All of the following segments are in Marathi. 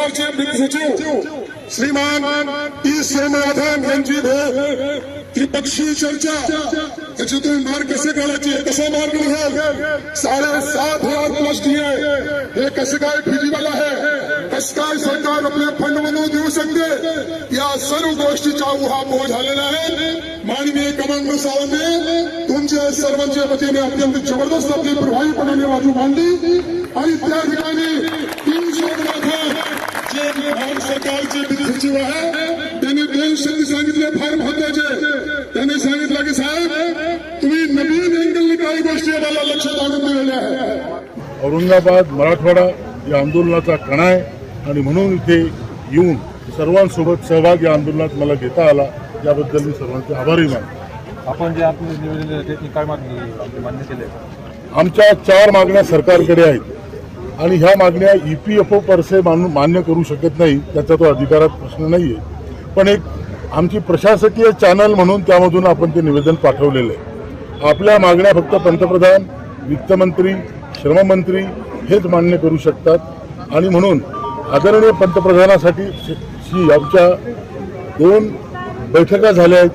सरकारचे सचिव श्रीमान ई सोमनाथन यांची त्रिपक्षीय चर्चा, त्याच्यातून मार्ग कसे काढायचे, कसा मार्ग निघाल, 7,500 पोस्ट हे कसं काय फिजिबल आहे, कसं काय सरकार आपले फंड म्हणून देऊ शकते, या सर्व गोष्टीचा उहापोह झालेला आहे। माननीय कमांडर सावंत तुमच्या सर्वांच्या वतीने अत्यंत जबरदस्त आपली प्रभावीपणाने बाजू मांडली आणि त्या ठिकाणी ई सोमनाथन जे भारत सरकारचे विधी सचिव आहे त्यांनी 2 शब्द सांगितले फार महत्वाचे। त्यांनी सांगितलं की साहेब तुम्ही नवीन अँगलने काही गोष्टी आम्हाला लक्षात आणून दिलेल्या आहेत। औरंगाबाद मराठवाडा या आंदोलनाचा कणा आहे आणि म्हणून इथे येऊन सर्वांसोबत सहभाग या आंदोलनात मला घेता आला, याबद्दल मी सर्वांचे आभारी मानतो। आपण जे आपले निवेदन काय मान्य केले? आमच्या 4 मागण्या सरकारकडे आहेत आणि ह्या मागण्या EPFO परसे मान्य करू शकत नाही, त्याचा तो अधिकारात प्रश्न नाही आहे, पण एक आमची प्रशासकीय चॅनल म्हणून त्यामधून आपण ते निवेदन पाठवलेलं आहे। आपल्या मागण्या फक्त पंतप्रधान, वित्तमंत्री, श्रममंत्री हेच मान्य करू शकतात आणि म्हणून आदरणीय पंतप्रधानासाठी आमच्या 2 बैठका झाल्या आहेत,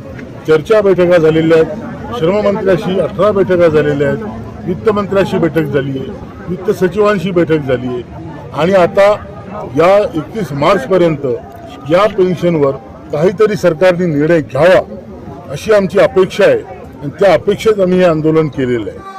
चर्चा बैठका झालेल्या आहेत, श्रममंत्र्याशी 18 बैठका झालेल्या आहेत, वित्तमंत्र्याशी बैठक झाली आहे, वित्त सचिवांशी बैठक झाली आहे आणि आता या 31 मार्चपर्यंत या पेन्शनवर काहीतरी सरकारने निर्णय घ्यावा अशी आमची अपेक्षा आहे आणि त्या अपेक्षेत आम्ही हे आंदोलन केलेलं आहे।